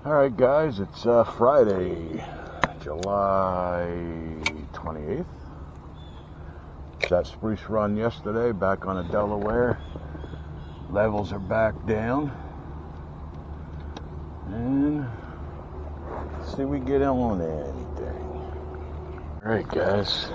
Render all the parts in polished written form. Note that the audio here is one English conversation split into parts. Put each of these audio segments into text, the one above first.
Alright guys, it's Friday, July 28th. That spruce run yesterday, back on the Delaware. Levels are back down. And let's see if we get on anything. Alright guys,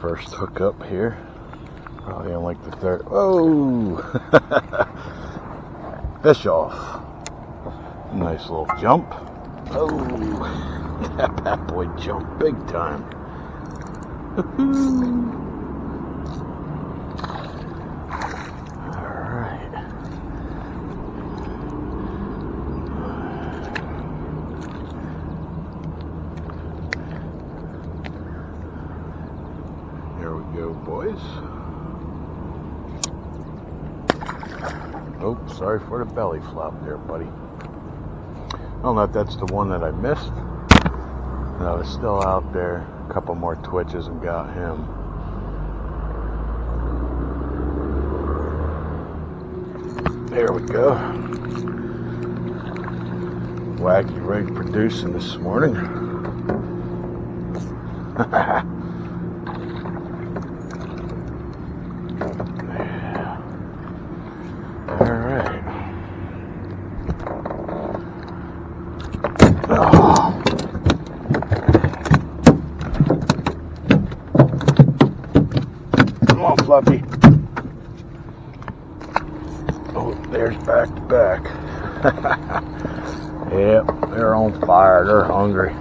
first hook up here. Probably on like the third. Oh! Fish off. Nice little jump. Oh, that bad boy jumped big time. Alright. Here we go, boys. Oh, sorry for the belly flop there, buddy. I don't know if that's the one that I missed. No, it's still out there. A couple more twitches and got him. There we go. Wackyrig producing this morning. Alright. Oh. Come on, Fluffy. Oh, there's back to back. Yep, they're on fire. They're hungry.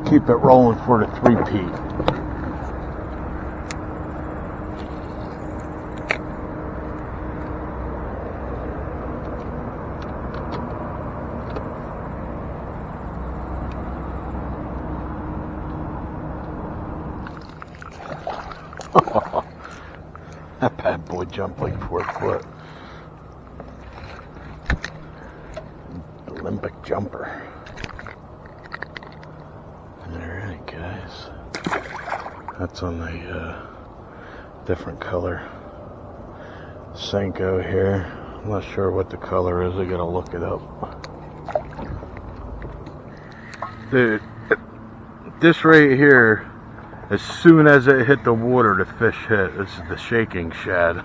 Keep it rolling for the three-peat. That bad boy jumped like 4 foot. Olympic jumper. Alright guys, that's on the different color Senko here. I'm not sure what the color is, I gotta look it up. Dude, this right here, as soon as it hit the water, the fish hit. This is the shaking shad.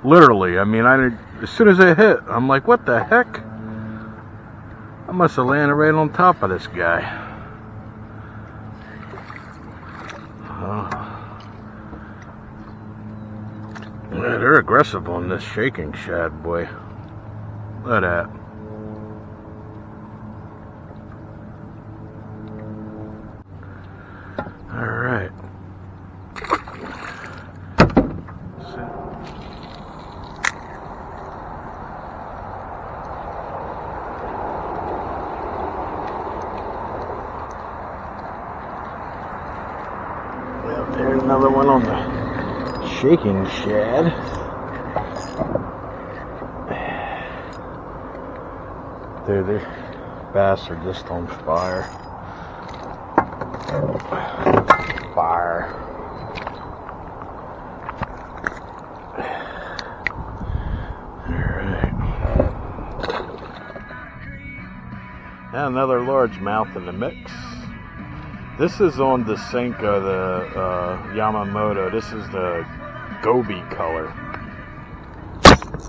Literally, I mean, as soon as it hit, I'm like, what the heck? I must have landed right on top of this guy. Yeah, they're aggressive on this shaking shad, boy. Look at that. Alright. There's another one on the shaking shad. Dude, the bass are just on fire. Fire. Alright. And another largemouth in the mix. This is on the Senko, the Yamamoto. This is the Gobi color.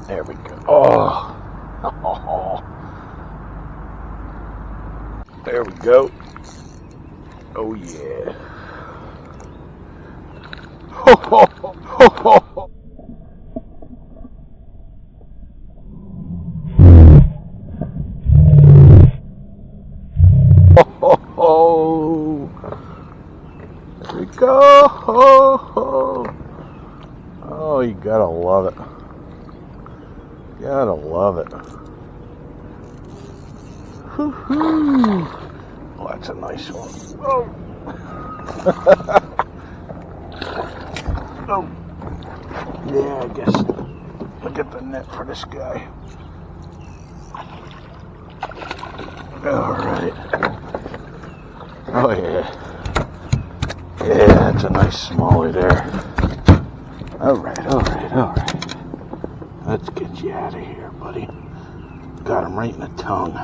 There we go. Oh. There we go. Oh yeah. There we go. Oh, you gotta love it. Gotta love it. Woo-hoo. Oh, that's a nice one. Oh. Oh. Yeah, I guess I'll get the net for this guy. Alright. Oh yeah. Yeah, that's a nice smallie there. Alright. Let's get you out of here, buddy. Got him right in the tongue.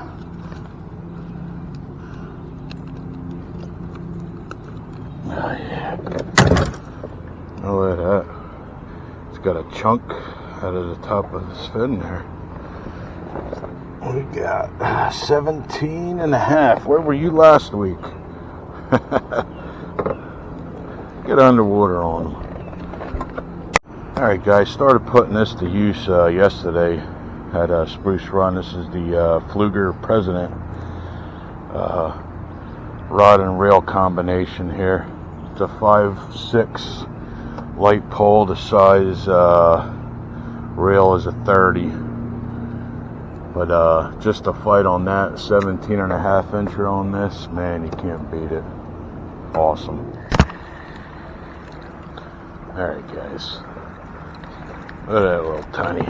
Oh yeah. Look at that. It's got a chunk out of the top of his fin there. We got 17 and a half. Where were you last week? Get underwater on them. Alright guys, started putting this to use yesterday at Spruce Run. This is the Fluger President rod and rail combination here. It's a 5/6 light pole. The size rail is a 30. But just a fight on that, 17 and a half incher on this, man, you can't beat it. Awesome. Alright guys. Look at that little tiny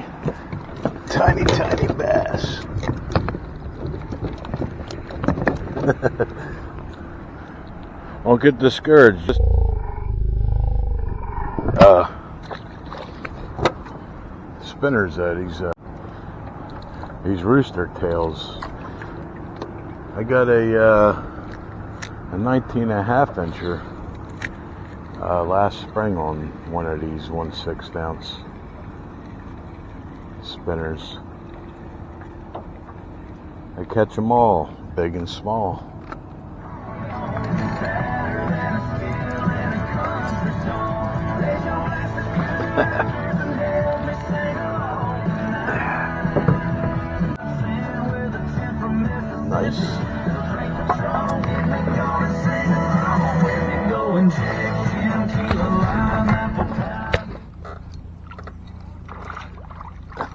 bass. Don't get discouraged. Just spinners that these rooster tails. I got a 19 and a half incher last spring on one of these 1/6 ounce spinners. I catch them all, big and small. Nice.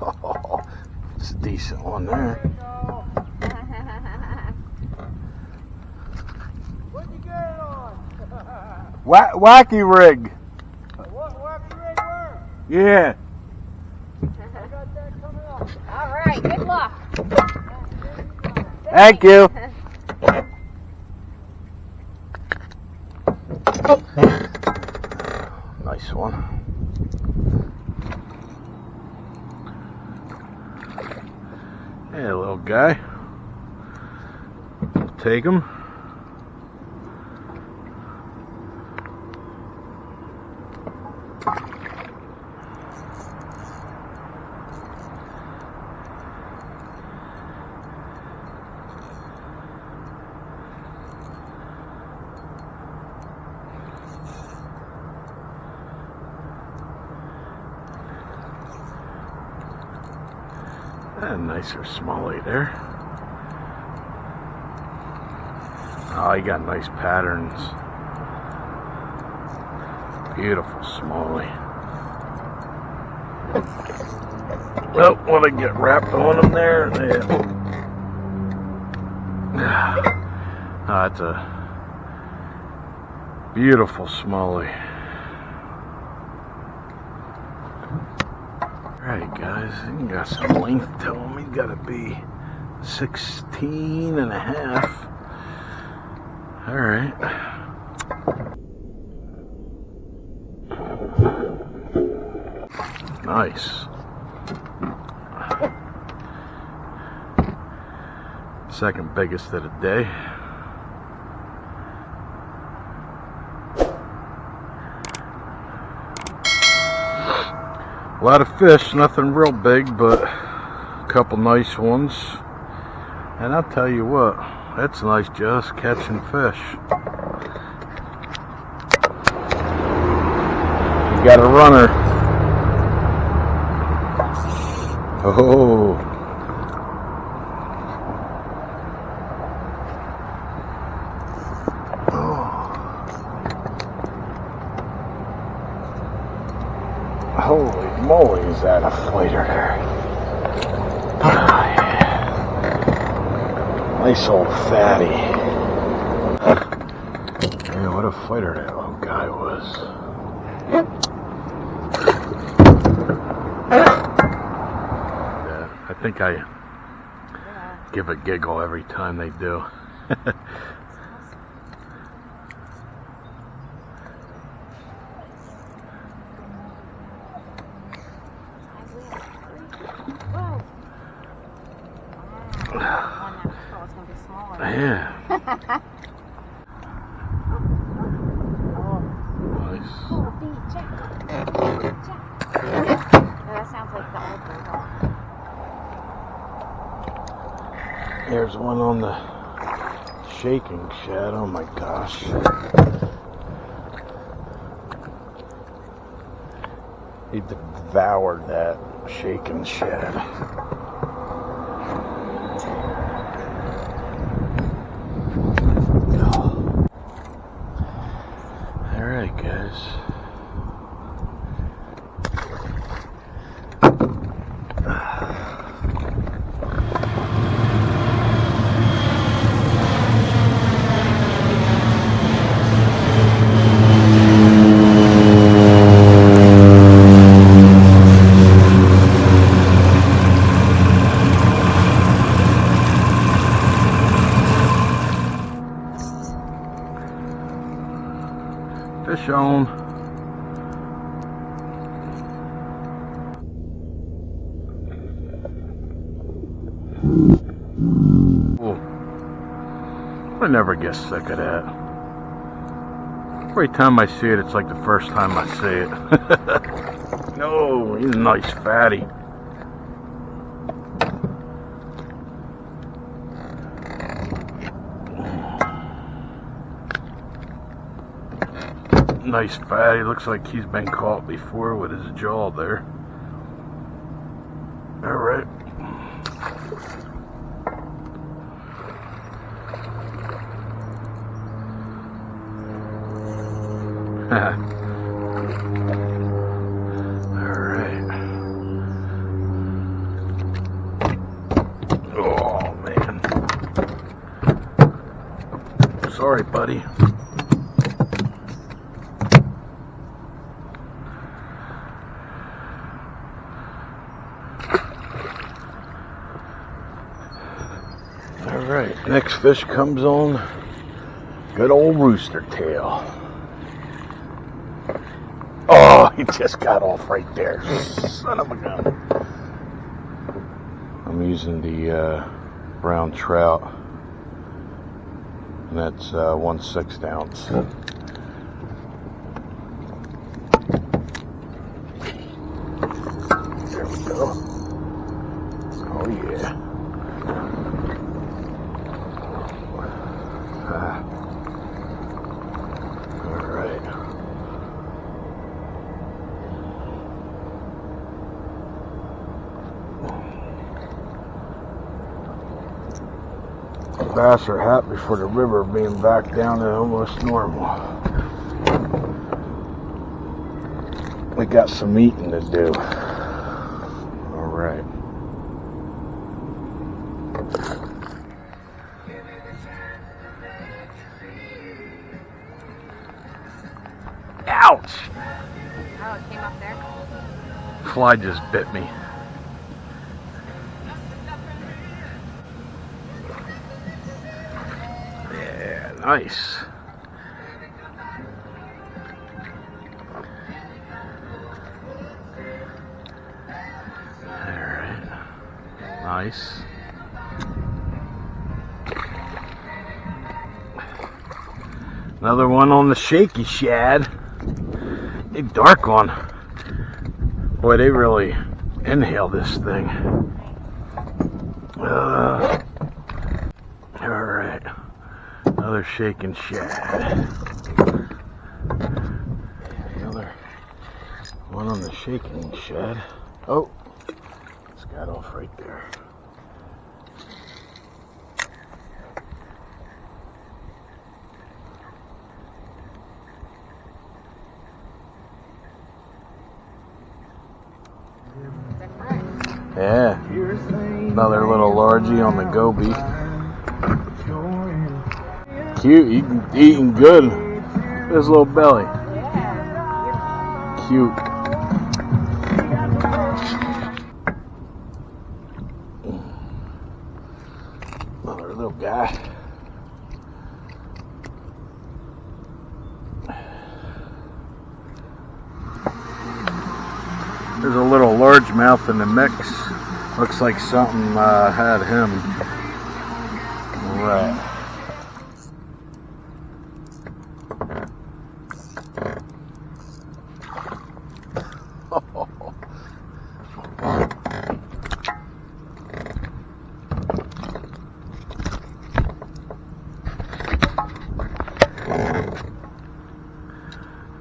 Oh, it's a decent one there. What'd you get it on? Wackyrig. Wackyrig worm? Yeah. I got that coming up. All right, good luck. Thank you. Nice one. Hey, little guy. Take him. A nicer smallie there. Oh, you got nice patterns. Beautiful smallie. Well, when I get wrapped on them there, that's a beautiful smallie. Alright guys, he got some length to him. He's got to be 16 and a half. Alright. Nice. Second biggest of the day. A lot of fish, nothing real big, but a couple nice ones. And I'll tell you what, that's nice just catching fish. You got a runner. Oh. Holy moly, is that a fighter there? Ah, yeah. Nice old fatty. Man, what a fighter that little guy was. Yeah, I think I give a giggle every time they do. Yeah. Nice. That sounds like the old bulldog. There's one on the shaking shad. Oh my gosh. He devoured that shaking shad. Alright guys. Fish on. Ooh. I never get sick of that. Every time I see it, it's like the first time I see it. No, he's a nice fatty. Nice fatty. Looks like he's been caught before with his jaw there. All right. All right. Oh man. Sorry, buddy. Alright, next fish comes on. Good old rooster tail. Oh, he just got off right there. Son of a gun. I'm using the brown trout. And that's 1/6 ounce. There we go. Oh yeah. Alright. Bass are happy for the river being back down to almost normal. We got some eating to do. Alright. Ouch! Oh, it came up there? Fly just bit me. Yeah, nice. Alright. Nice. Another one on the shaky shad. Big dark one. Boy, they really inhale this thing. Alright. Another shaking shad. Another one on the shaking shad. Oh, it's got off right there. Yeah, another little largie on the goby. Cute, eating good. His little belly. Cute. Another little guy. There's a little largemouth in the mix. Looks like something had him. Right.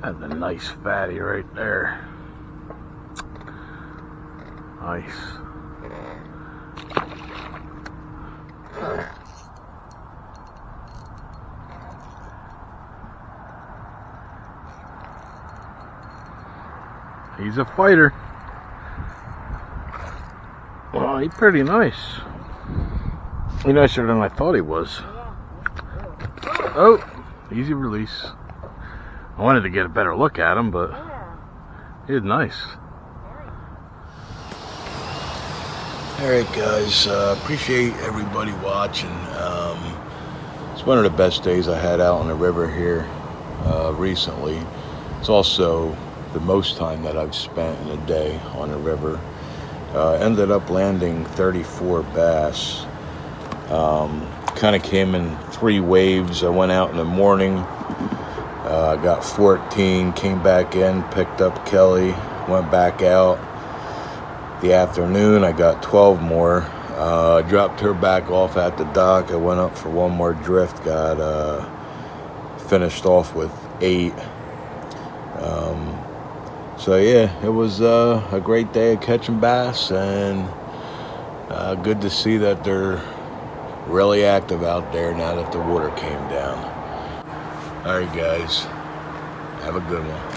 That's a nice fatty right there. Nice. He's a fighter. Well, he's pretty nice. He's nicer than I thought he was. Oh, easy release. I wanted to get a better look at him, but he's nice. Alright guys, appreciate everybody watching. It's one of the best days I had out on the river here recently. It's also the most time that I've spent in a day on the river. Ended up landing 34 bass. Kind of came in 3 waves. I went out in the morning, got 14, came back in, picked up Kelly, went back out. The afternoon I got 12 more. Dropped her back off at the dock. I went up for one more drift, got finished off with 8. So yeah, it was a great day of catching bass, and good to see that they're really active out there now that the water came down. Alright guys, have a good one.